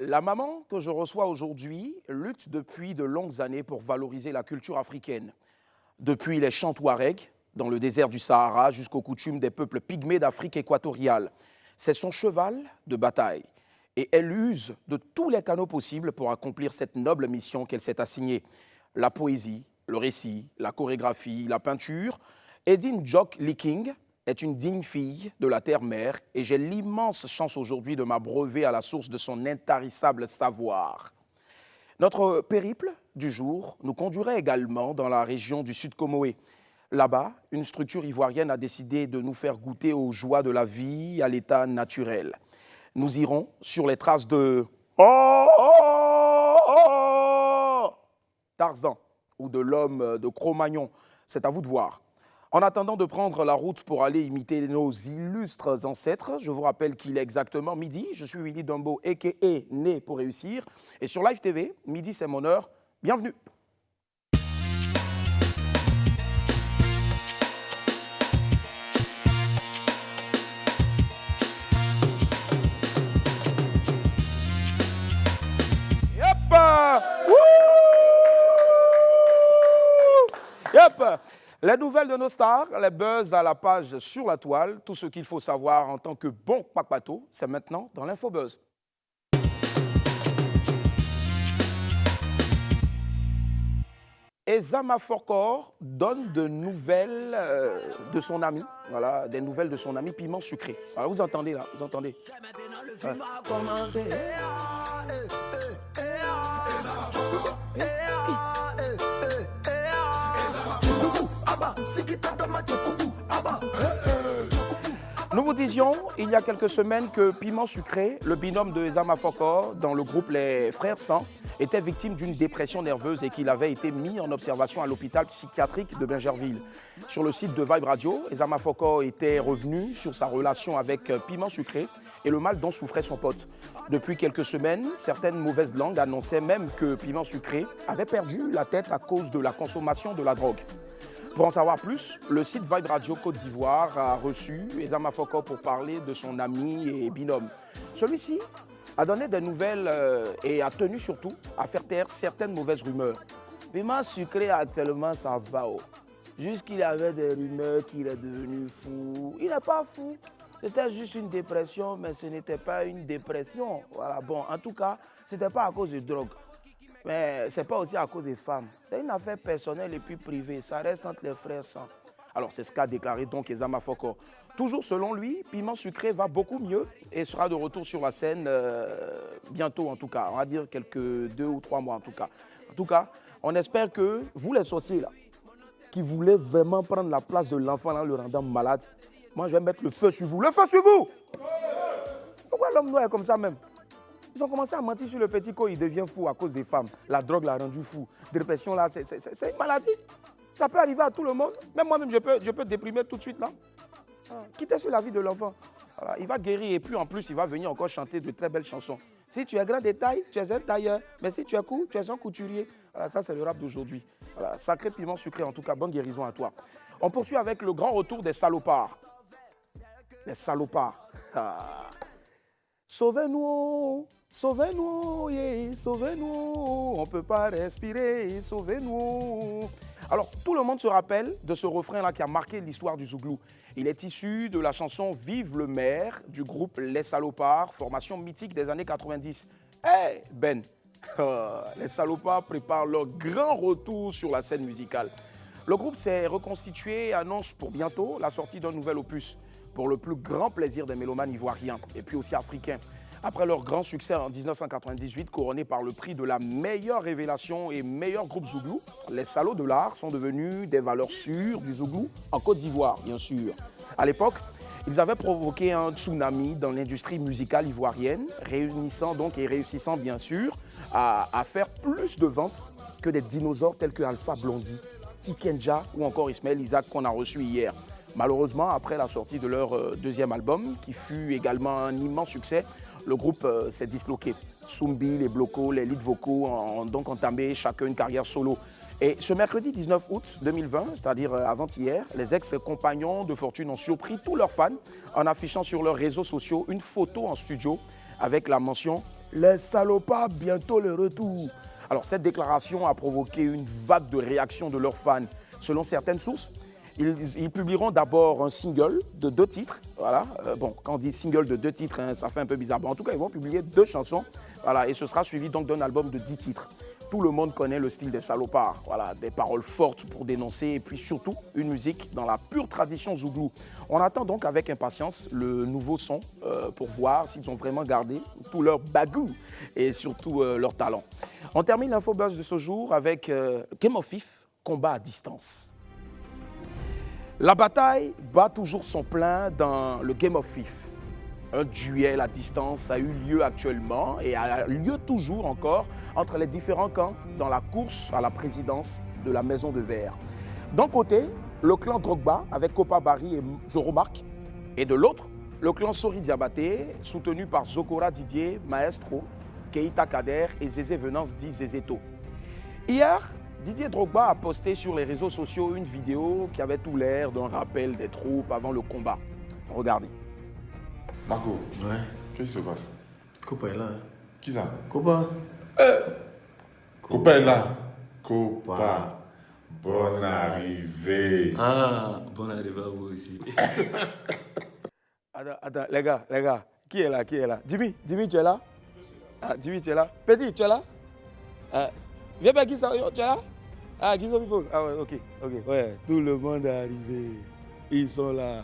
La maman que je reçois aujourd'hui lutte depuis de longues années pour valoriser la culture africaine. Depuis les chants touaregs, dans le désert du Sahara, jusqu'aux coutumes des peuples pygmées d'Afrique équatoriale. C'est son cheval de bataille. Et elle use de tous les canaux possibles pour accomplir cette noble mission qu'elle s'est assignée. La poésie, le récit, la chorégraphie, la peinture. Edine Jock Liking est une digne fille de la terre-mère et j'ai l'immense chance aujourd'hui de m'abreuver à la source de son intarissable savoir. Notre périple du jour nous conduirait également dans la région du Sud Comoé. Là-bas, une structure ivoirienne a décidé de nous faire goûter aux joies de la vie à l'état naturel. Nous irons sur les traces de Tarzan ou de l'homme de Cro-Magnon. C'est à vous de voir. En attendant de prendre la route pour aller imiter nos illustres ancêtres, je vous rappelle qu'il est exactement midi. Je suis Willy Dombo, a.k.a. Né pour réussir. Et sur Live TV, midi c'est mon heure. Bienvenue. Yep. Yep. Les nouvelles de nos stars, les buzz à la page sur la toile, tout ce qu'il faut savoir en tant que bon papato, c'est maintenant dans l'Infobuzz. Ezama Forcor donne de nouvelles de son ami, voilà, des nouvelles de son ami Piment Sucré. Alors vous entendez là, vous entendez. Nous vous disions, il y a quelques semaines, que Piment Sucré, le binôme de Ezama Forcor dans le groupe Les Frères Sang, était victime d'une dépression nerveuse et qu'il avait été mis en observation à l'hôpital psychiatrique de Bingerville. Sur le site de Vibe Radio, Ezama Forcor était revenu sur sa relation avec Piment Sucré et le mal dont souffrait son pote. Depuis quelques semaines, certaines mauvaises langues annonçaient même que Piment Sucré avait perdu la tête à cause de la consommation de la drogue. Pour en savoir plus, le site Vibe Radio Côte d'Ivoire a reçu Ezama Forcor pour parler de son ami et binôme. Celui-ci a donné des nouvelles et a tenu surtout à faire taire certaines mauvaises rumeurs. Piment Sucré actuellement ça va. Jusqu'il avait des rumeurs qu'il est devenu fou. Il n'est pas fou. C'était juste une dépression, mais ce n'était pas une dépression. Voilà, bon, en tout cas, ce n'était pas à cause de drogue. Mais ce n'est pas aussi à cause des femmes. C'est une affaire personnelle et puis privée. Ça reste entre les frères sang. Alors, c'est ce qu'a déclaré donc Ezama Forcor. Toujours selon lui, Piment Sucré va beaucoup mieux et sera de retour sur la scène bientôt en tout cas. On va dire quelques 2 ou 3 mois en tout cas. En tout cas, on espère que vous les sorciers là, qui voulez vraiment prendre la place de l'enfant en le rendant malade, moi je vais mettre le feu sur vous. Le feu sur vous! Pourquoi l'homme noir est comme ça même? Ils ont commencé à mentir sur le petit co, il devient fou à cause des femmes. La drogue l'a rendu fou. Dépression là, c'est une maladie. Ça peut arriver à tout le monde. Même moi-même, je peux déprimer tout de suite là. Quittez sur la vie de l'enfant. Voilà, il va guérir et puis en plus, il va venir encore chanter de très belles chansons. Si tu es grand de taille, tu es un tailleur. Mais si tu es court, tu es un couturier. Voilà, ça c'est le rap d'aujourd'hui. Voilà, sacré Piment Sucré en tout cas, bonne guérison à toi. On poursuit avec le grand retour des salopards. Les salopards. Sauvez-nous, sauvez-nous, yeah, sauvez-nous, on ne peut pas respirer, sauvez-nous. Alors, tout le monde se rappelle de ce refrain-là qui a marqué l'histoire du Zouglou. Il est issu de la chanson Vive le maire du groupe Les Salopards, formation mythique des années 90. Hey Ben, les Salopards préparent leur grand retour sur la scène musicale. Le groupe s'est reconstitué et annonce pour bientôt la sortie d'un nouvel opus, pour le plus grand plaisir des mélomanes ivoiriens et puis aussi africains. Après leur grand succès en 1998, couronné par le prix de la meilleure révélation et meilleur groupe Zouglou, les Salauds de l'art sont devenus des valeurs sûres du Zouglou en Côte d'Ivoire, bien sûr. À l'époque, ils avaient provoqué un tsunami dans l'industrie musicale ivoirienne, réunissant donc et réussissant bien sûr à faire plus de ventes que des dinosaures tels que Alpha Blondy, Tikenja ou encore Ismaël Isaac qu'on a reçu hier. Malheureusement, après la sortie de leur deuxième album, qui fut également un immense succès, le groupe s'est disloqué. Sumbi, les Blocos, les lead vocaux ont donc entamé chacun une carrière solo. Et ce mercredi 19 août 2020, c'est-à-dire avant-hier, les ex-compagnons de fortune ont surpris tous leurs fans en affichant sur leurs réseaux sociaux une photo en studio avec la mention les salopards, bientôt le retour. Alors, cette déclaration a provoqué une vague de réactions de leurs fans. Selon certaines sources, ils publieront d'abord un single de 2 titres. Voilà. Bon, quand on dit single de 2 titres, hein, ça fait un peu bizarre. Bon, en tout cas, ils vont publier 2 chansons. Voilà, et ce sera suivi donc d'un album de 10 titres. Tout le monde connaît le style des salopards. Voilà, des paroles fortes pour dénoncer et puis surtout une musique dans la pure tradition zouglou. On attend donc avec impatience le nouveau son pour voir s'ils ont vraiment gardé tout leur bagou et surtout leur talent. On termine l'infobuzz de ce jour avec Game of Fif, combat à distance. La bataille bat toujours son plein dans le Game of Fif. Un duel à distance a eu lieu actuellement et a lieu toujours encore entre les différents camps dans la course à la présidence de la Maison de Verre. D'un côté, le clan Drogba avec Kopa Barry et Zoromark, et de l'autre, le clan Sori Diabaté soutenu par Zokora Didier, Maestro, Keita Kader et Zézé Venance dit Zézéto. Hier, Didier Drogba a posté sur les réseaux sociaux une vidéo qui avait tout l'air d'un rappel des troupes avant le combat. Regardez. Marco, Ouais. qu'est-ce qui se passe? Copa est là. Hein. Qui ça? Copa. Copa est là. Copa. Bonne arrivée. Ah, bonne arrivée à vous aussi. Attends, les gars, qui est là? Jimmy, tu es là? Ah, Jimmy, tu es là? Petit, tu es là? Viens pas, Guiso, tu es là? Ah, Guiso People. Ah ouais, ok, ouais, tout le monde est arrivé. Ils sont là.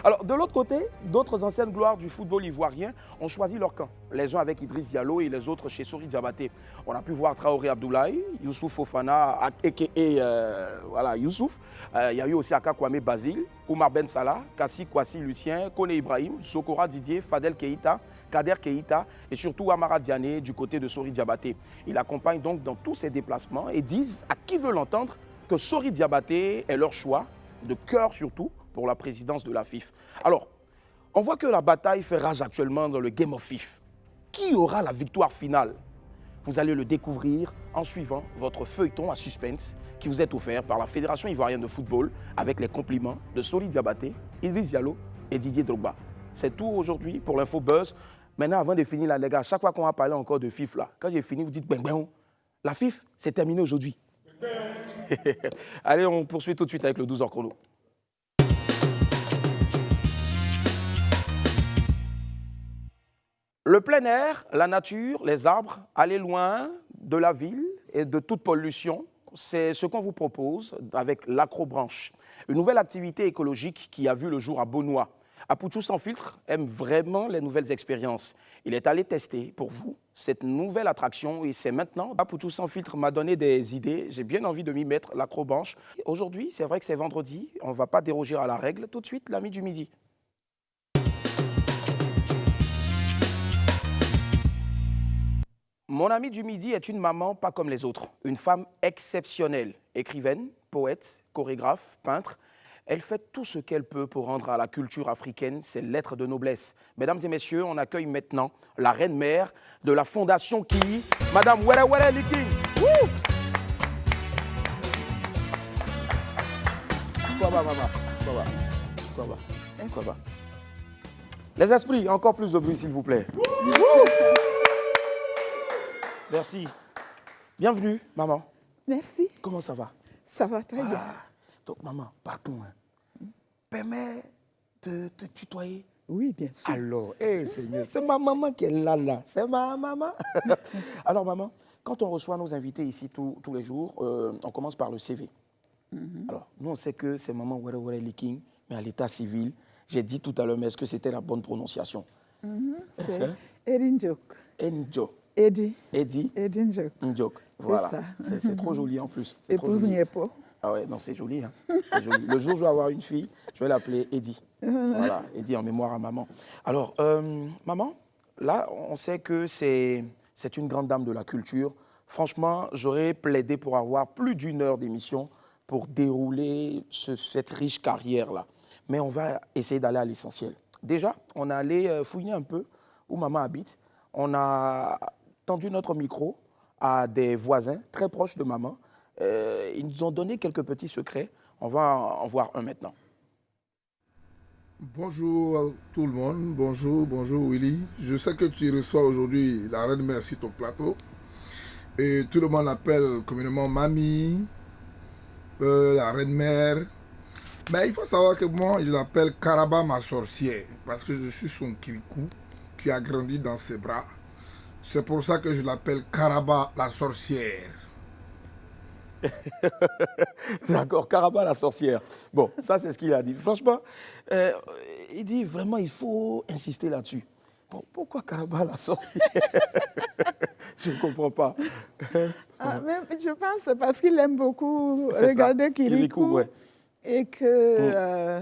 Alors, de l'autre côté, d'autres anciennes gloires du football ivoirien ont choisi leur camp. Les uns avec Idriss Diallo et les autres chez Sori Diabaté. On a pu voir Traoré Abdoulaye, Youssouf Fofana, voilà, Youssouf. Il y a eu aussi Aka Kwame Basile, Oumar Ben Salah, Kassi Kwasi Lucien, Kone Ibrahim, Sokora Didier, Fadel Keita, Kader Keita et surtout Amara Diané du côté de Sori Diabaté. Il accompagne donc dans tous ses déplacements et disent à qui veut l'entendre que Sori Diabaté est leur choix, de cœur surtout, pour la présidence de la FIF. Alors, on voit que la bataille fait rage actuellement dans le Game of FIF. Qui aura la victoire finale? Vous allez le découvrir en suivant votre feuilleton à suspense qui vous est offert par la Fédération ivoirienne de football avec les compliments de Sori Diabaté, Idriss Diallo et Didier Drogba. C'est tout aujourd'hui pour l'info buzz. Maintenant, avant de finir, là, les gars, chaque fois qu'on va parler encore de FIF, là, quand j'ai fini, vous dites ben, la FIF, c'est terminé aujourd'hui. Allez, on poursuit tout de suite avec le 12h chrono. Le plein air, la nature, les arbres, aller loin de la ville et de toute pollution, c'est ce qu'on vous propose avec l'Acrobranche, une nouvelle activité écologique qui a vu le jour à Beaunois. Apouchou Sans Filtre aime vraiment les nouvelles expériences. Il est allé tester pour vous cette nouvelle attraction et c'est maintenant. Apouchou Sans Filtre m'a donné des idées. J'ai bien envie de m'y mettre, l'Acrobranche. Aujourd'hui, c'est vrai que c'est vendredi. On ne va pas déroger à la règle. Tout de suite, l'ami du midi. Mon amie du midi est une maman pas comme les autres. Une femme exceptionnelle. Écrivaine, poète, chorégraphe, peintre. Elle fait tout ce qu'elle peut pour rendre à la culture africaine ses lettres de noblesse. Mesdames et messieurs, on accueille maintenant la reine-mère de la Fondation Kiwi, Madame Were Were Liking. Quoi va, maman? Quoi va? Les esprits, encore plus de bruit, s'il vous plaît. Merci. Bienvenue, maman. Merci. Comment ça va? Ça va très bien. Donc, maman, partons. Permets de te tutoyer? Oui, bien sûr. Alors, Seigneur, c'est ma maman qui est là. C'est ma maman. Alors, maman, quand on reçoit nos invités ici tous les jours, on commence par le CV. Alors, nous, on sait que c'est maman Were Were Liking, mais à l'état civil, j'ai dit tout à l'heure, mais est-ce que c'était la bonne prononciation? C'est Edin Joke. Enidjo. Eddie. Edin Joke. Joke. Voilà. ça. C'est trop joli en plus. Épouse Niepo. Ah ouais, non, c'est joli, hein. C'est joli. Le jour où je vais avoir une fille, je vais l'appeler Eddie. Voilà, Eddie en mémoire à maman. Alors, maman, là, on sait que c'est une grande dame de la culture. Franchement, j'aurais plaidé pour avoir plus d'1 heure d'émission pour dérouler cette riche carrière-là. Mais on va essayer d'aller à l'essentiel. Déjà, on est allé fouiner un peu où maman habite. On a tendu notre micro à des voisins très proches de maman. Ils nous ont donné quelques petits secrets. On va en voir un maintenant. Bonjour tout le monde, bonjour Willy. Je sais que tu reçois aujourd'hui la reine mère sur ton plateau. Et tout le monde l'appelle communément Mamie, la reine mère. Mais il faut savoir que moi, je l'appelle Karaba ma sorcière, parce que je suis son kirikou qui a grandi dans ses bras. C'est pour ça que je l'appelle Karaba la sorcière. D'accord, Karaba la sorcière. Bon, ça c'est ce qu'il a dit. Franchement, il dit vraiment il faut insister là-dessus. Bon, pourquoi Karaba la sorcière? Je ne comprends pas. Ah, mais je pense que c'est parce qu'il aime beaucoup C'est regarder ça. Kirikou Ouais. et que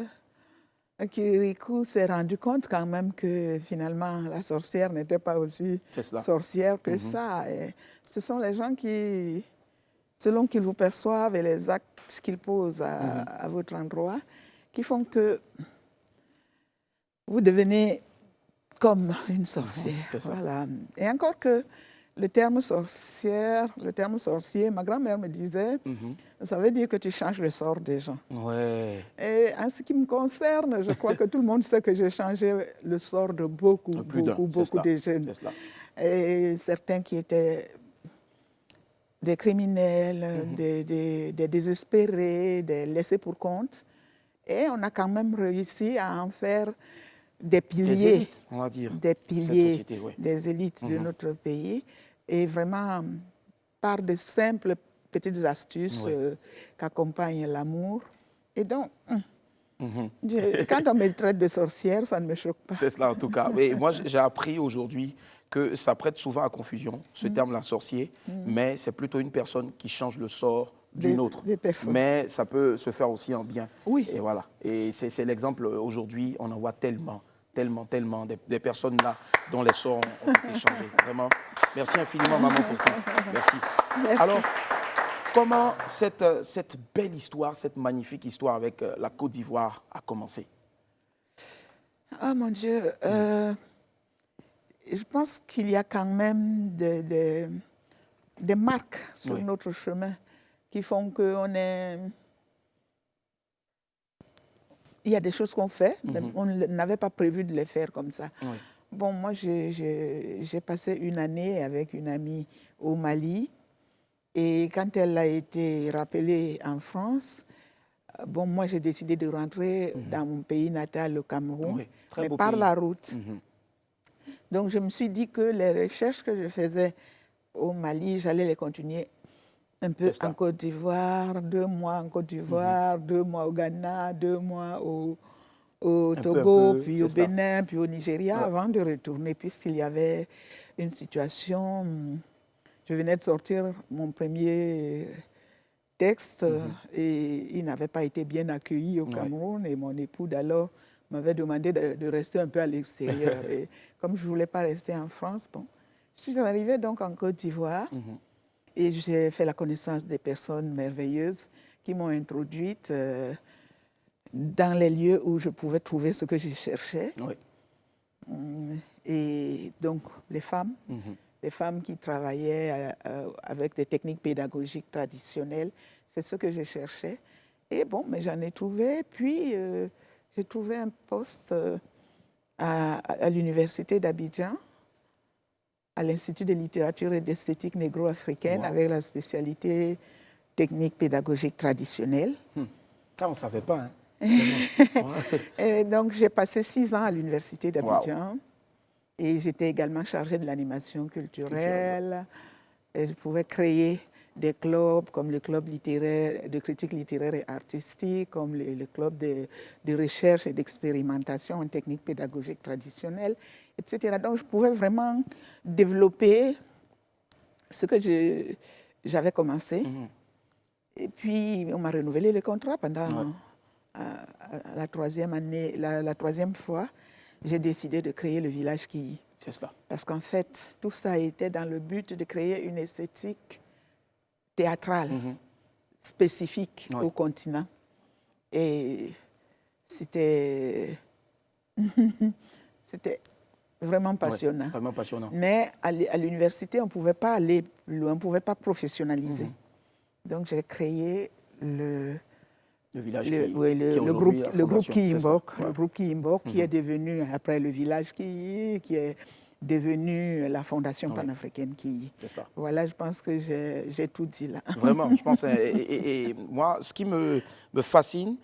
Kirikou s'est rendu compte quand même que finalement la sorcière n'était pas aussi C'est cela. sorcière que ça. Et ce sont les gens qui, selon qu'ils vous perçoivent et les actes qu'ils posent à votre endroit, qui font que vous devenez comme une sorcière. c'est ça. Voilà. Et encore que le terme sorcière, le terme sorcier, ma grand-mère me disait, ça veut dire que tu changes le sort des gens. Ouais. Et en ce qui me concerne, je crois que tout le monde sait que j'ai changé le sort de beaucoup de jeunes. C'est cela. Et certains qui étaient des criminels, des désespérés, des laissés pour compte. Et on a quand même réussi à en faire des piliers, Des élites, on va dire. des Cette piliers, société, ouais. des élites de notre pays. Et vraiment, par de simples petites astuces Ouais. qu'accompagne l'amour. Et donc, quand on me traite de sorcière, ça ne me choque pas. C'est cela en tout cas. Et moi, j'ai appris aujourd'hui que ça prête souvent à confusion, ce terme-là, sorcier, mais c'est plutôt une personne qui change le sort d'une autre. Des personnes. Mais ça peut se faire aussi en bien. Oui. Et voilà. Et c'est l'exemple aujourd'hui, on en voit tellement des personnes là dont les sorts ont été changés. Vraiment. Merci infiniment, maman, pour tout. Merci. Merci. Alors, comment cette belle histoire, cette magnifique histoire avec la Côte d'Ivoire a commencé? Ah mon Dieu, je pense qu'il y a quand même des marques sur Oui. notre chemin qui font qu'on est... Il y a des choses qu'on fait, mais on n'avait pas prévu de les faire comme ça. Oui. Bon, moi, j'ai passé une année avec une amie au Mali. Et quand elle a été rappelée en France, bon, moi, j'ai décidé de rentrer dans mon pays natal, le Cameroun, Oui, très mais beau par pays. la route. Donc, je me suis dit que les recherches que je faisais au Mali, j'allais les continuer un peu C'est ça. en Côte d'Ivoire, 2 mois en Côte d'Ivoire, 2 mois au Ghana, 2 mois au Togo, peu, puis c'est au cela. Bénin, puis au Nigeria, Ouais. avant de retourner, puisqu'il y avait une situation... Je venais de sortir mon premier texte et il n'avait pas été bien accueilli au Cameroun. Et mon époux d'alors m'avait demandé de rester un peu à l'extérieur. Et comme je ne voulais pas rester en France, bon, je suis arrivée donc en Côte d'Ivoire et j'ai fait la connaissance des personnes merveilleuses qui m'ont introduite dans les lieux où je pouvais trouver ce que je cherchais. Oui. Et donc, les femmes qui travaillaient avec des techniques pédagogiques traditionnelles, c'est ce que je cherchais. Et bon, mais j'en ai trouvé. Puis, j'ai trouvé un poste à l'université d'Abidjan, à l'Institut de littérature et d'esthétique négro-africaine, avec la spécialité technique pédagogique traditionnelle. Ça, on ne savait pas. Hein. Et donc, j'ai passé 6 ans à l'université d'Abidjan. Et j'étais également chargée de l'animation culturelle. Et je pouvais créer des clubs comme le club littéraire, de critique littéraire et artistique, comme le club de recherche et d'expérimentation en technique pédagogique traditionnelle, etc. Donc, je pouvais vraiment développer ce que j'avais commencé. Et puis, on m'a renouvelé le contrat pendant la 3e année, la 3e fois. J'ai décidé de créer le village Kiyi. C'est cela. Parce qu'en fait, tout ça était dans le but de créer une esthétique théâtrale spécifique au continent. Et c'était vraiment passionnant. Ouais, vraiment passionnant. Mais à l'université, on ne pouvait pas aller plus loin, on ne pouvait pas professionnaliser. Donc j'ai créé Le village le groupe Kiimbok, qui est devenu, après le village qui est devenu la Fondation panafricaine qui. C'est ça. Voilà, je pense que j'ai tout dit là. Vraiment, je pense. Et moi, ce qui me fascine,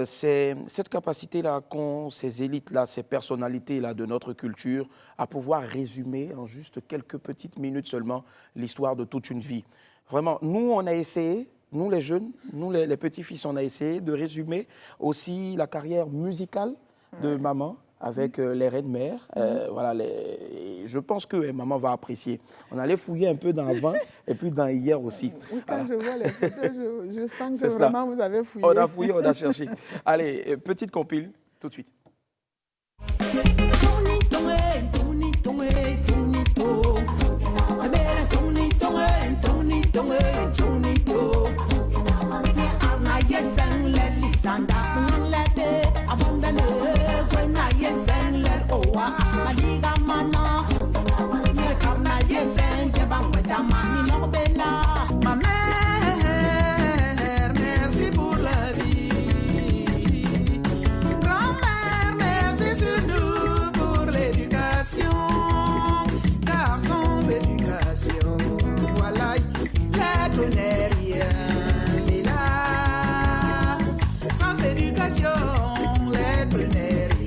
c'est cette capacité-là qu'ont ces élites-là, ces personnalités-là de notre culture à pouvoir résumer en juste quelques petites minutes seulement l'histoire de toute une vie. Vraiment, nous, on a essayé. Nous, les jeunes, nous, les petits-fils, on a essayé de résumer aussi la carrière musicale de maman avec les reines-mères. Voilà, je pense que maman va apprécier. On allait fouiller un peu dans avant et puis dans hier aussi. Oui, quand je vois les photos, je sens que vraiment vous avez fouillé. On a fouillé, on a cherché. Allez, petite compile, tout de suite. Ma mère, merci pour la vie. Grand-mère, merci surtout pour l'éducation. Car sans éducation, voilà, l'être n'est rien. Sans éducation, l'être n'est rien.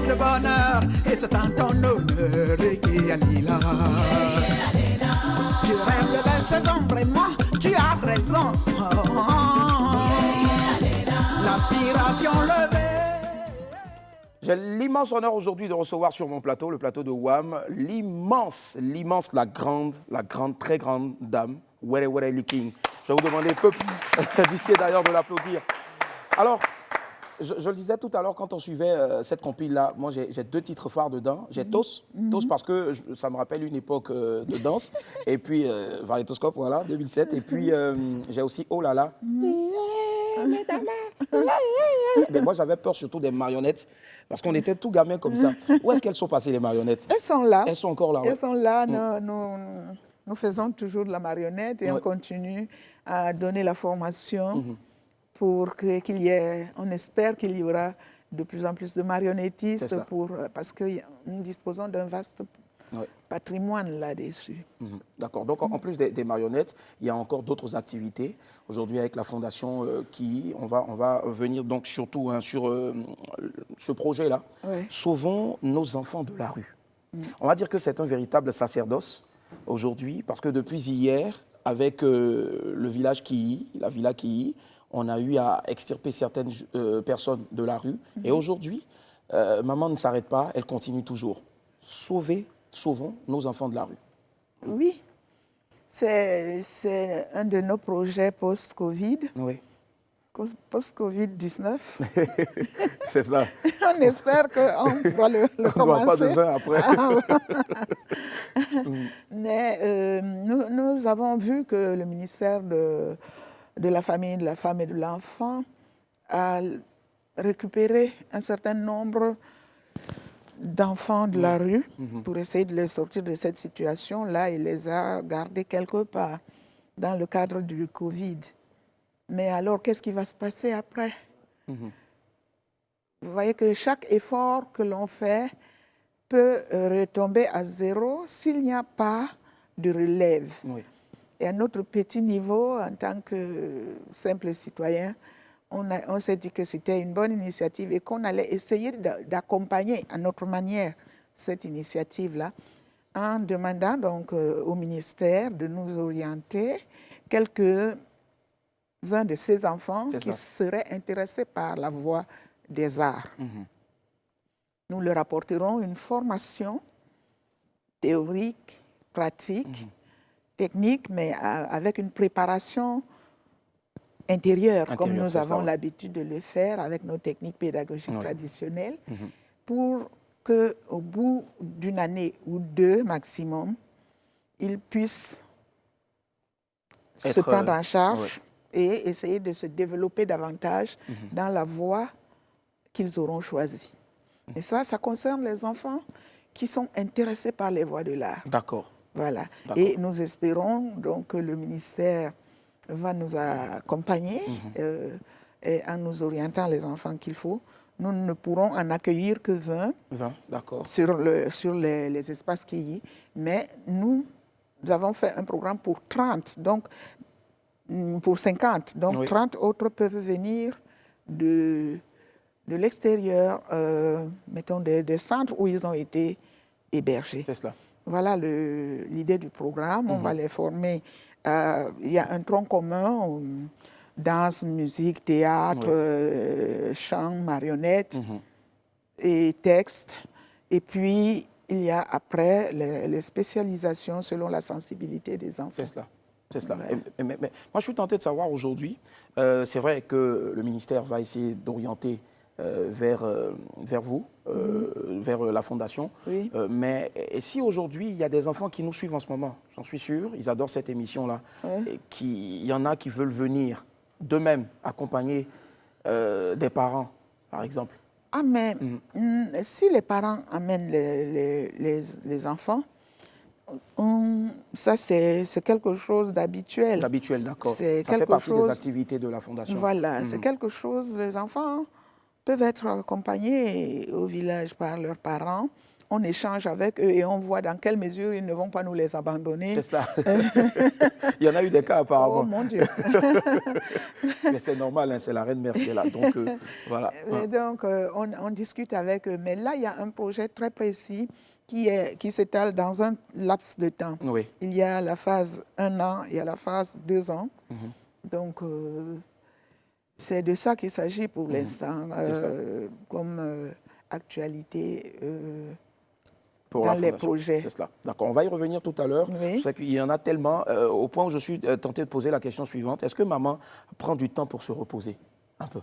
Le bonheur et c'est en ton honneur qui Alila. Tu rêves de belles saisons, vraiment, tu as raison. L'aspiration levée. J'ai l'immense honneur aujourd'hui de recevoir sur mon plateau, le plateau de WAM, l'immense, la grande, très grande dame, Were Were Liking. Je vais vous demander peu d'ici d'ailleurs de l'applaudir. Alors, je le disais tout à l'heure quand on suivait cette compile-là, moi j'ai deux titres phares dedans. J'ai Tos parce que ça me rappelle une époque de danse. Et puis Variétoscope, voilà, 2007. Et puis j'ai aussi Oh là là. Mais moi j'avais peur surtout des marionnettes parce qu'on était tout gamins comme ça. Où est-ce qu'elles sont passées les marionnettes? Elles sont là. Elles sont encore là. Elles sont là. Nous faisons toujours de la marionnette et on continue à donner la formation. Pour qu'il y ait, on espère qu'il y aura de plus en plus de marionnettistes parce que nous disposons d'un vaste patrimoine là-dessus. D'accord. Donc, en plus des marionnettes, il y a encore d'autres activités. Aujourd'hui, avec la Fondation on va venir donc surtout sur ce projet-là. Sauvons nos enfants de la rue. On va dire que c'est un véritable sacerdoce aujourd'hui parce que depuis hier, avec le village Kiyi, la villa Kiyi, on a eu à extirper certaines personnes de la rue. Et aujourd'hui, maman ne s'arrête pas, elle continue toujours. Sauvons nos enfants de la rue. Oui, c'est un de nos projets post-Covid. Oui. Post-Covid-19. C'est ça. On espère qu'on pourra le commencer. Pas de vin après. Mais nous avons vu que le ministère de la Famille, de la Femme et de l'Enfant a récupéré un certain nombre d'enfants de la rue pour essayer de les sortir de cette situation-là. Il les a gardés quelque part dans le cadre du Covid. Mais alors, qu'est-ce qui va se passer après? Vous voyez que chaque effort que l'on fait peut retomber à zéro s'il n'y a pas de relève. Oui. Et à notre petit niveau, en tant que simple citoyen, on s'est dit que c'était une bonne initiative et qu'on allait essayer d'accompagner à notre manière cette initiative-là en demandant donc au ministère de nous orienter quelques-uns de ces enfants qui seraient intéressés par la voie des arts. Nous leur apporterons une formation théorique, pratique, technique, mais avec une préparation intérieure, comme nous avons l'habitude de le faire avec nos techniques pédagogiques traditionnelles, pour qu'au bout d'une année ou deux maximum, ils puissent se prendre en charge et essayer de se développer davantage dans la voie qu'ils auront choisie. Et ça concerne les enfants qui sont intéressés par les voies de l'art. D'accord. Voilà. Et nous espérons donc que le ministère va nous accompagner en nous orientant les enfants qu'il faut. Nous ne pourrons en accueillir que 20, 20, d'accord. sur les espaces QI, mais nous avons fait un programme pour 30, donc pour 50. Donc 30 autres peuvent venir de l'extérieur, mettons des centres où ils ont été hébergés. C'est cela. Voilà l'idée du programme. On va les former. Il y a un tronc commun, danse, musique, théâtre, chant, marionnette et texte. Et puis, il y a après les spécialisations selon la sensibilité des enfants. C'est cela. C'est cela. Ouais. Mais moi, je suis tenté de savoir aujourd'hui, c'est vrai que le ministère va essayer d'orienter vers vous, vers la Fondation. Oui. Mais si aujourd'hui, il y a des enfants qui nous suivent en ce moment, j'en suis sûr, ils adorent cette émission-là, et il y en a qui veulent venir d'eux-mêmes accompagner des parents, par exemple. Ah, mais si les parents amènent les enfants, ça, c'est quelque chose d'habituel. D'habituel, d'accord. Ça fait partie des activités de la Fondation. Voilà, c'est quelque chose, les enfants peuvent être accompagnés au village par leurs parents. On échange avec eux et on voit dans quelle mesure ils ne vont pas nous les abandonner. C'est ça. Il y en a eu des cas apparemment. Oh mon Dieu. Mais c'est normal, hein, c'est la reine mère qui est là. Donc, voilà. Donc, on discute avec eux. Mais là, il y a un projet très précis qui s'étale dans un laps de temps. Oui. Il y a la phase 1 an, il y a la phase 2 ans. Donc, c'est de ça qu'il s'agit pour l'instant, comme actualité pour dans les projets. C'est cela. D'accord. On va y revenir tout à l'heure. Oui. Je sais qu'il y en a tellement, au point où je suis tenté de poser la question suivante. Est-ce que maman prend du temps pour se reposer un peu?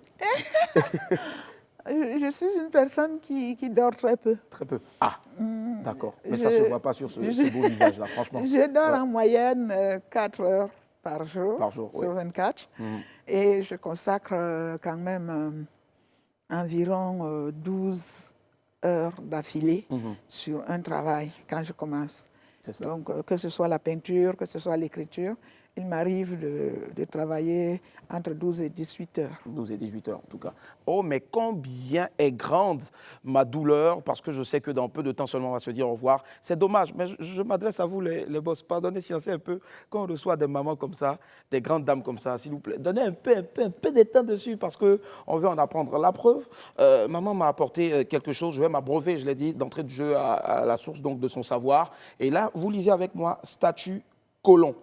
Je suis une personne qui dort très peu. Très peu. Ah, d'accord. Mais ça ne se voit pas sur ce beau visage-là, franchement. Je dors en moyenne 4 heures par jour sur 24. Et je consacre quand même environ 12 heures d'affilée sur un travail quand je commence. Donc, que ce soit la peinture, que ce soit l'écriture, il m'arrive de travailler entre 12 et 18 heures. 12 et 18 heures, en tout cas. Oh, mais combien est grande ma douleur, parce que je sais que dans peu de temps seulement, on va se dire au revoir. C'est dommage, mais je m'adresse à vous, les boss. Pardonnez si on sait un peu, quand on reçoit des mamans comme ça, des grandes dames comme ça, s'il vous plaît, donnez un peu de temps dessus, parce qu'on veut en apprendre. La preuve, maman m'a apporté quelque chose, je vais m'abreuver, je l'ai dit, d'entrée de jeu à la source donc, de son savoir. Et là, vous lisez avec moi « Statue Colon »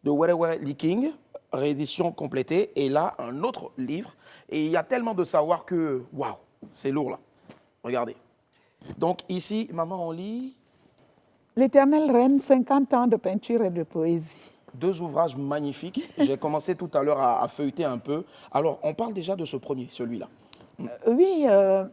de Were Were Lee King, réédition complétée, et là, un autre livre. Et il y a tellement de savoir que, waouh, c'est lourd là. Regardez. Donc ici, maman, on lit... L'Éternelle Reine, 50 ans de peinture et de poésie. 2 ouvrages magnifiques. J'ai commencé tout à l'heure à feuilleter un peu. Alors, on parle déjà de ce premier, celui-là. Oui,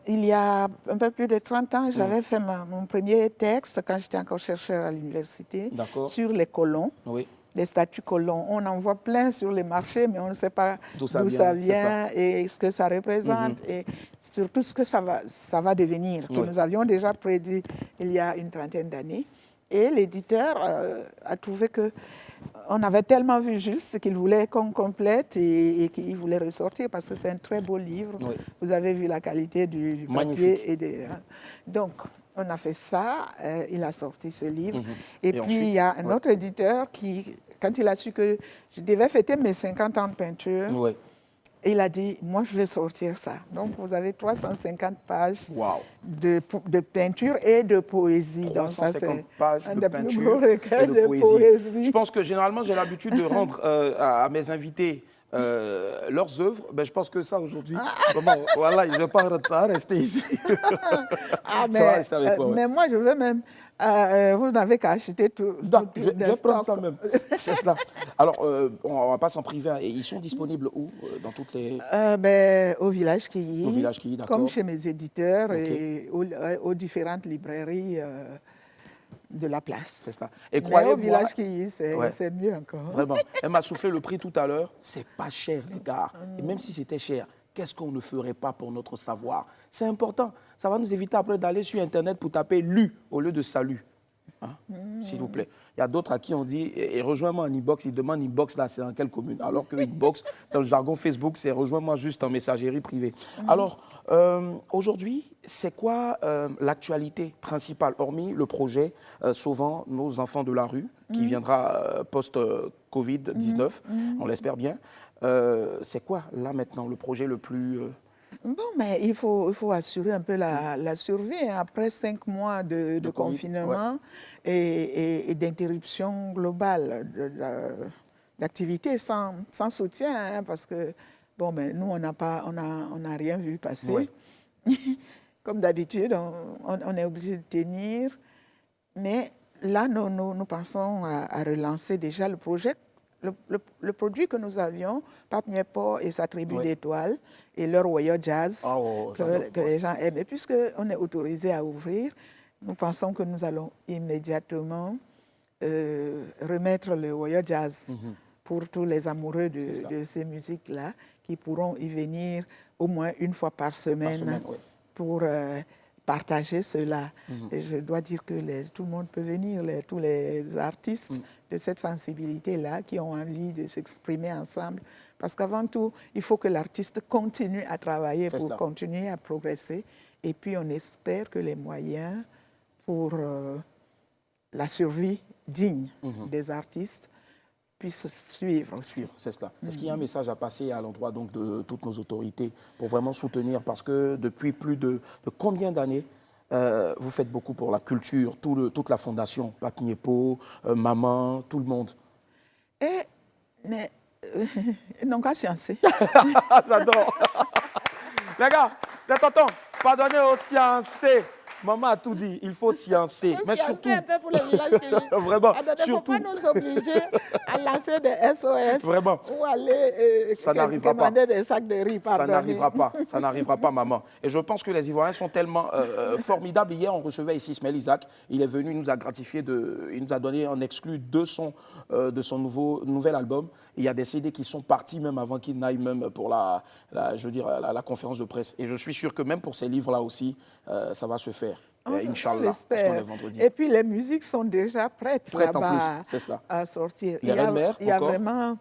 il y a un peu plus de 30 ans, j'avais fait mon premier texte quand j'étais encore chercheur à l'université sur les colons. Oui. Les statues colons. On en voit plein sur les marchés, mais on ne sait pas d'où ça vient et ce que ça représente et surtout ce que ça va devenir, que nous avions déjà prédit il y a une trentaine d'années. Et l'éditeur a trouvé qu'on avait tellement vu juste qu'il voulait qu'on complète et qu'il voulait ressortir parce que c'est un très beau livre. Oui. Vous avez vu la qualité du papier. Donc, on a fait ça, il a sorti ce livre. Et puis, ensuite, il y a un autre éditeur qui, quand il a su que je devais fêter mes 50 ans de peinture, il a dit, moi, je vais sortir ça. Donc, vous avez 350 pages de peinture et de poésie. 350 pages de peinture et de poésie. Je pense que généralement, j'ai l'habitude de rendre à mes invités leurs œuvres, ben, je pense que ça aujourd'hui, voilà, je ne vais pas rester ici. Ah, Ça va rester avec moi, ouais. mais moi, je veux même... vous n'avez qu'à acheter tout. Je vais prendre ça même. C'est cela. Alors, on ne va pas s'en priver. Et ils sont disponibles où dans toutes les... Au Village Quilly. Au Village Quilly, d'accord. Comme chez mes éditeurs Okay. et aux différentes librairies de la place. C'est ça. Et Mais croyez-moi... au Village Quilly, c'est Ouais. mieux encore. Vraiment. Elle m'a soufflé le prix tout à l'heure. C'est pas cher, les gars. Et même si c'était cher, qu'est-ce qu'on ne ferait pas pour notre savoir? C'est important. Ça va nous éviter après d'aller sur Internet pour taper « lu » au lieu de « salut ». Hein? S'il vous plaît. Il y a d'autres à qui on dit et rejoins-moi en inbox. Ils demandent inbox là, c'est dans quelle commune? Alors que inbox, dans le jargon Facebook, c'est rejoins-moi juste en messagerie privée. Alors, aujourd'hui, c'est quoi l'actualité principale, hormis le projet Sauvant nos enfants de la rue, qui viendra post-Covid-19, on l'espère bien. C'est quoi là maintenant le projet le plus... Bon, mais il faut assurer un peu la survie hein, après 5 mois de confinement et d'interruption globale d'activité sans soutien, hein, parce que bon, mais nous, on n'a rien vu passer. Ouais. Comme d'habitude, on est obligé de tenir. Mais là, nous pensons à relancer déjà le projet. Le produit que nous avions, Pape Niepo et sa tribu d'étoiles et leur Woyo Jazz, que les gens aiment. Et puisqu'on est autorisé à ouvrir, nous pensons que nous allons immédiatement remettre le Woyo Jazz pour tous les amoureux de ces musiques-là qui pourront y venir au moins une fois par semaine pour partager cela. Et je dois dire que tout le monde peut venir, tous les artistes de cette sensibilité-là qui ont envie de s'exprimer ensemble. Parce qu'avant tout, il faut que l'artiste continue à travailler pour continuer à progresser. Et puis, on espère que les moyens pour la survie digne des artistes puissent suivre. C'est cela. Est-ce qu'il y a un message à passer à l'endroit donc de toutes nos autorités pour vraiment soutenir? Parce que depuis plus de combien d'années vous faites beaucoup pour la culture, toute la fondation, Pape Niepo, Maman, tout le monde. Mais ils n'ont qu'à sciencer. J'adore. Les gars, les tontons, pardonnez aux sciencés. Maman a tout dit, il faut sciencer. Mais surtout, un peu pour le village vraiment, surtout. Il ne faut pas nous obliger à lancer des SOS vraiment. Ou aller demander des sacs de riz. Ça n'arrivera pas, ça n'arrivera pas, maman. Et je pense que les Ivoiriens sont tellement formidables. Hier, on recevait ici Ismaël Isaac. Il est venu, il nous a gratifié, il nous a donné en exclu de son nouvel album. Il y a des CD qui sont partis même avant qu'il n'aille même pour la conférence de presse. Et je suis sûr que même pour ces livres-là aussi, ça va se faire. Inch'Allah, parce qu'on est vendredi. Et puis les musiques sont déjà prêtes là-bas à sortir. Il y a vraiment...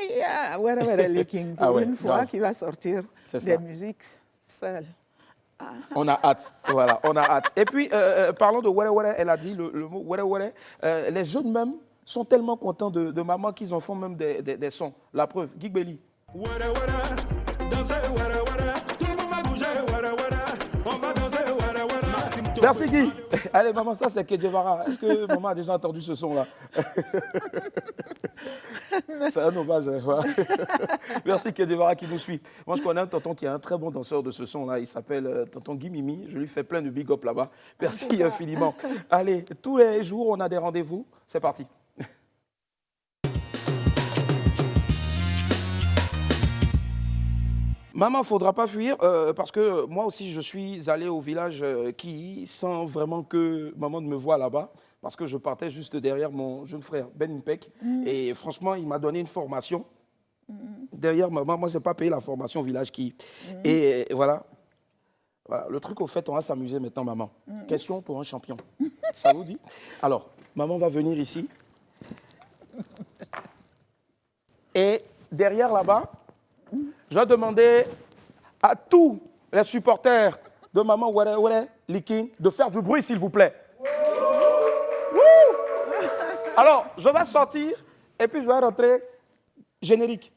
Il y a Where Leaking pour une fois qui va sortir des musiques seules. On a hâte, voilà, on a hâte. Et puis, parlons de Were Were, elle a dit le mot Were Were. Les jeunes même sont tellement contents de Maman qu'ils en font même des sons. La preuve, Guy Belly. Were Were, dansez Were Were, tout le monde va bouger Were Were, on va danser Were Were. Merci Guy. Allez maman, ça c'est Kedjevara. Est-ce que maman a déjà entendu ce son-là? C'est un hommage. Voilà. Merci Kedjevara qui nous suit. Moi je connais un tonton qui est un très bon danseur de ce son-là. Il s'appelle tonton Guy Mimi. Je lui fais plein de big up là-bas. Merci infiniment. Allez, tous les jours on a des rendez-vous. C'est parti. Maman, il ne faudra pas fuir parce que moi aussi, je suis allé au village qui, sans vraiment que maman ne me voie là-bas, parce que je partais juste derrière mon jeune frère Ben Impek. Et franchement, il m'a donné une formation. Derrière maman, moi, je n'ai pas payé la formation au village qui. Et voilà. Le truc, au fait, on va s'amuser maintenant, maman. Question pour un champion. Ça vous dit? Alors, maman va venir ici. Et derrière là-bas, je vais demander à tous les supporters de Maman Were Were Leaking de faire du bruit, s'il vous plaît. Alors, je vais sortir et puis je vais rentrer générique.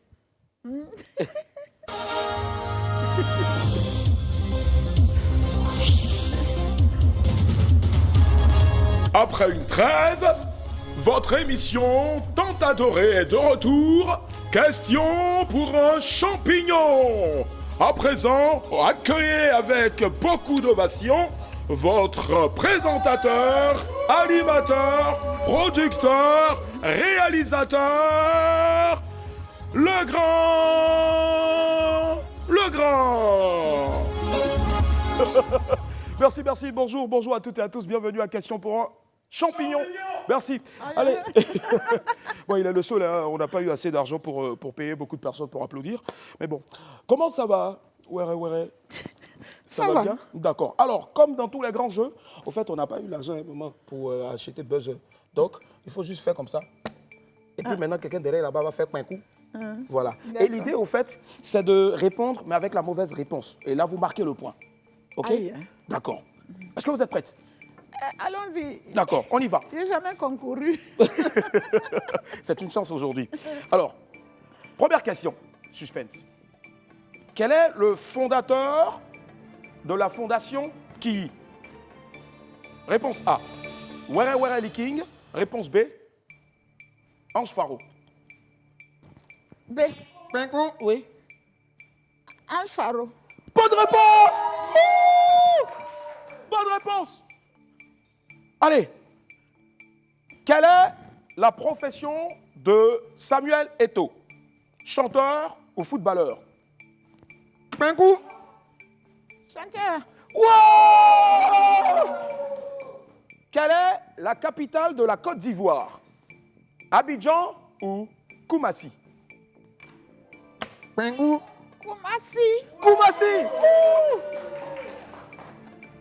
Après une trêve, votre émission tant adorée est de retour Question pour un champignon. À présent, accueillez avec beaucoup d'ovation votre présentateur, animateur, producteur, réalisateur, le grand. Merci, merci, bonjour à toutes et à tous, bienvenue à Question pour un champignon. Merci. Allez. Bon, il est le seul, hein. On n'a pas eu assez d'argent pour payer beaucoup de personnes pour applaudir. Mais bon, comment ça va? Ouais. Ça va bien? D'accord. Alors, comme dans tous les grands jeux, au fait, on n'a pas eu l'argent à un moment pour acheter Buzz. Donc, il faut juste faire comme ça. Et puis maintenant, quelqu'un derrière là-bas va faire un coup. Voilà. Et l'idée, au fait, c'est de répondre, mais avec la mauvaise réponse. Et là, vous marquez le point. OK? D'accord. Est-ce que vous êtes prête? Allons-y. D'accord, on y va. Je n'ai jamais concouru. C'est une chance aujourd'hui. Alors, première question, suspense. Quel est le fondateur de la fondation Ki? Réponse A, Were Were Lee King. Réponse B, Ange Faro. B. Oui. Ange Faro. Bonne réponse! Ouh! Bonne réponse! Allez, quelle est la profession de Samuel Eto'o? Chanteur ou footballeur? Chanteur. Wow! Quelle est la capitale de la Côte d'Ivoire? Abidjan ou Koumassi? Koumassi!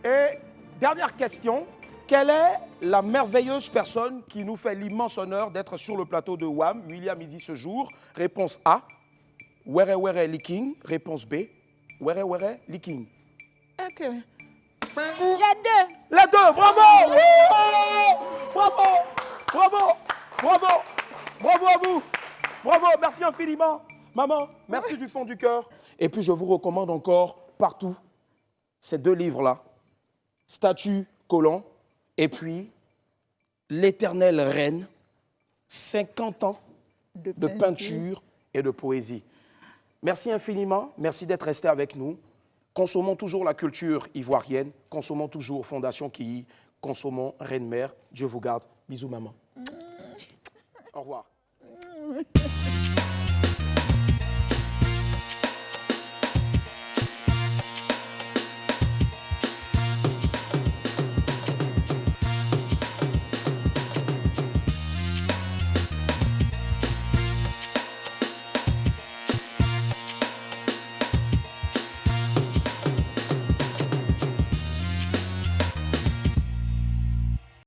Et dernière question. Quelle est la merveilleuse personne qui nous fait l'immense honneur d'être sur le plateau de WAM, William Midi ce jour? Réponse A, Were Were Lee King. Réponse B, Were Were Lee King. OK. Les deux. Les deux, bravo! Bravo! Bravo à vous! Bravo, merci infiniment. Maman, merci du fond du cœur. Et puis je vous recommande encore partout ces deux livres-là, Statue Colomb. Et puis, l'éternelle reine, 50 ans de peinture et de poésie. Merci infiniment, merci d'être resté avec nous. Consommons toujours la culture ivoirienne, consommons toujours Fondation Ki, consommons Reine Mère. Dieu vous garde. Bisous maman. Au revoir.